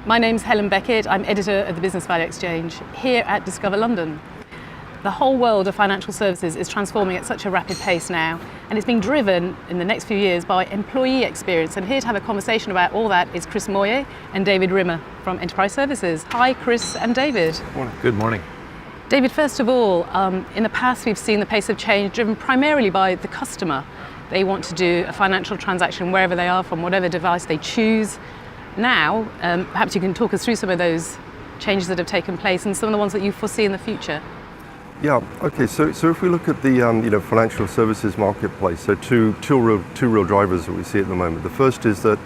My name's Helen Beckett. I'm editor of the Business Value Exchange here at Discover London. The whole world of financial services is transforming at such a rapid pace now, and it's being driven in the next few years by employee experience. And here to have a conversation about all that is Chris Moyer and David Rimmer from Enterprise Services. Hi, Chris and David. Morning. Good morning. David, first of all, in the past we've seen the pace of change driven primarily by the customer. They want to do a financial transaction wherever they are, from whatever device they choose. Now, perhaps you can talk us through some of those changes that have taken place and some of the ones that you foresee in the future. Yeah. Okay. So if we look at the financial services marketplace, so two real drivers that we see at the moment. The first is that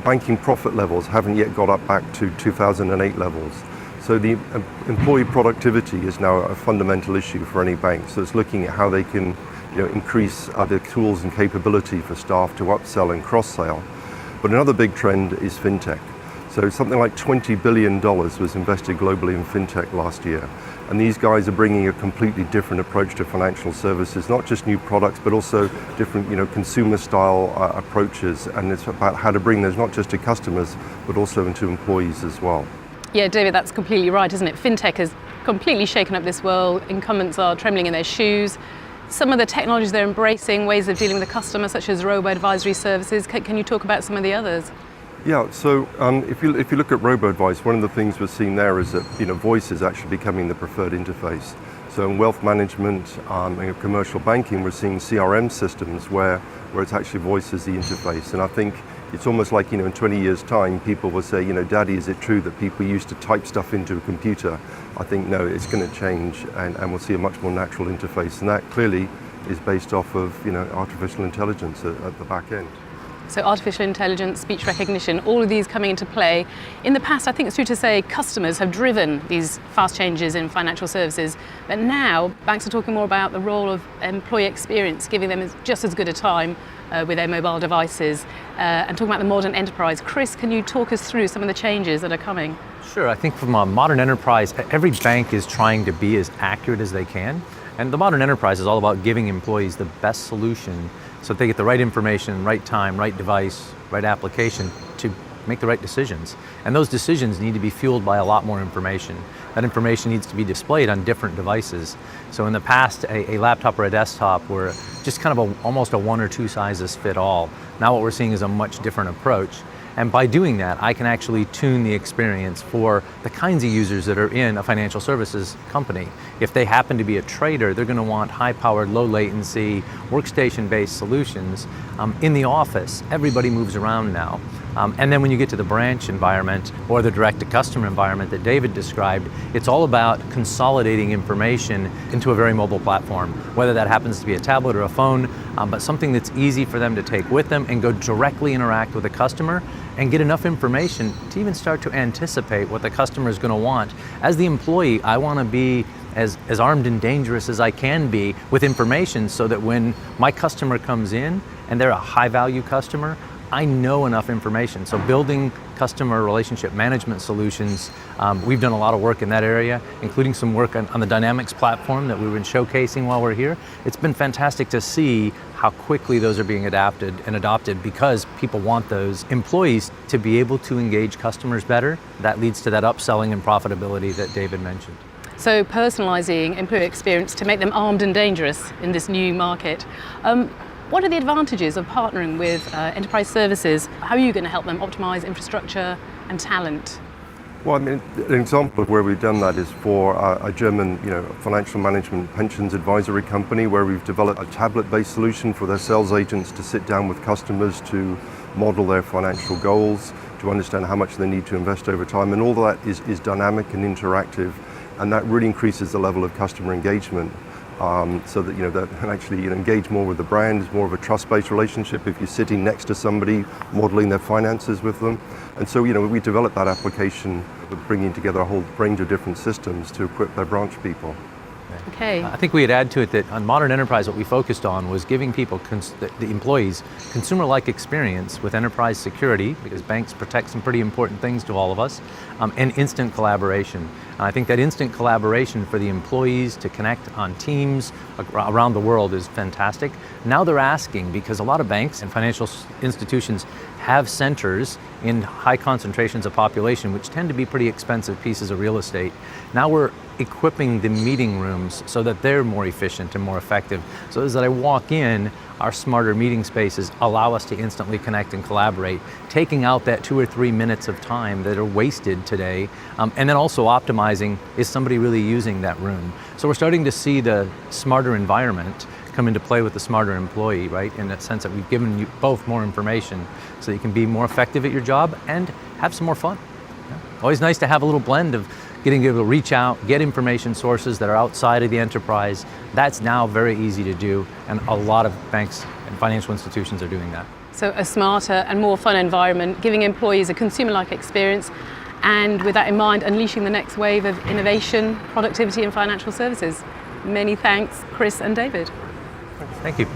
banking profit levels haven't yet got up back to 2008 levels. So the employee productivity is now a fundamental issue for any bank. So it's looking at how they can increase their tools and capability for staff to upsell and cross-sell. But another big trend is fintech. So something like $20 billion was invested globally in fintech last year. And these guys are bringing a completely different approach to financial services, not just new products, but also different consumer style approaches. And it's about how to bring those not just to customers, but also into employees as well. Yeah, David, that's completely right, isn't it? Fintech has completely shaken up this world. Incumbents are trembling in their shoes. Some of the technologies they're embracing, ways of dealing with the customer, such as Roboadvisor services. Can you talk about some of the others? Yeah, so if you look at Roboadvisor, one of the things we're seeing there is that voice is actually becoming the preferred interface. So in wealth management and commercial banking, we're seeing CRM systems where it's actually voice as the interface. And I think it's almost like in 20 years' time, people will say, Daddy, is it true that people used to type stuff into a computer? I think no, it's going to change, and we'll see a much more natural interface. And that clearly is based off of artificial intelligence at the back end. So artificial intelligence, speech recognition, all of these coming into play. In the past, I think it's true to say customers have driven these fast changes in financial services, but now banks are talking more about the role of employee experience, giving them just as good a time with their mobile devices, and talking about the modern enterprise. Chris, can you talk us through some of the changes that are coming? Sure. I think from a modern enterprise, every bank is trying to be as accurate as they can. And the modern enterprise is all about giving employees the best solution so that they get the right information, right time, right device, right application to make the right decisions. And those decisions need to be fueled by a lot more information. That information needs to be displayed on different devices. So in the past, a laptop or a desktop were just kind of almost a one or two sizes fit all. Now what we're seeing is a much different approach. And by doing that, I can actually tune the experience for the kinds of users that are in a financial services company. If they happen to be a trader, they're going to want high-powered, low-latency, workstation-based solutions. In the office, everybody moves around now. And then when you get to the branch environment or the direct-to-customer environment that David described, it's all about consolidating information into a very mobile platform, whether that happens to be a tablet or a phone, but something that's easy for them to take with them and go directly interact with the customer and get enough information to even start to anticipate what the customer is going to want. As the employee, I want to be as armed and dangerous as I can be with information so that when my customer comes in and they're a high-value customer, I know enough information. So building customer relationship management solutions, we've done a lot of work in that area, including some work on the Dynamics platform that we've been showcasing while we're here. It's been fantastic to see how quickly those are being adapted and adopted because people want those employees to be able to engage customers better. That leads to that upselling and profitability that David mentioned. So personalizing employee experience to make them armed and dangerous in this new market. What are the advantages of partnering with Enterprise Services? How are you going to help them optimize infrastructure and talent? Well, I mean, an example of where we've done that is for a German, financial management pensions advisory company where we've developed a tablet-based solution for their sales agents to sit down with customers to model their financial goals, to understand how much they need to invest over time, and all that is dynamic and interactive, and that really increases the level of customer engagement. So that they can actually engage more with the brand. It's more of a trust-based relationship if you're sitting next to somebody modeling their finances with them. And so we developed that application with bringing together a whole range of different systems to equip their branch people. Okay. I think we'd add to it that on Modern Enterprise, what we focused on was giving people, the employees, consumer-like experience with enterprise security, because banks protect some pretty important things to all of us, and instant collaboration. And I think that instant collaboration for the employees to connect on teams around the world is fantastic. Now they're asking, because a lot of banks and financial institutions have centers in high concentrations of population, which tend to be pretty expensive pieces of real estate. Now we're equipping the meeting rooms so that they're more efficient and more effective. So as I walk in, our smarter meeting spaces allow us to instantly connect and collaborate, taking out that 2 or 3 minutes of time that are wasted today, and then also optimizing, is somebody really using that room? So we're starting to see the smarter environment come into play with the smarter employee, right? In that sense that we've given you both more information so you can be more effective at your job and have some more fun. Yeah. Always nice to have a little blend of getting able to reach out, get information sources that are outside of the enterprise. That's now very easy to do, and a lot of banks and financial institutions are doing that. So a smarter and more fun environment, giving employees a consumer-like experience, and with that in mind, unleashing the next wave of innovation, productivity and financial services. Many thanks, Chris and David. Thank you.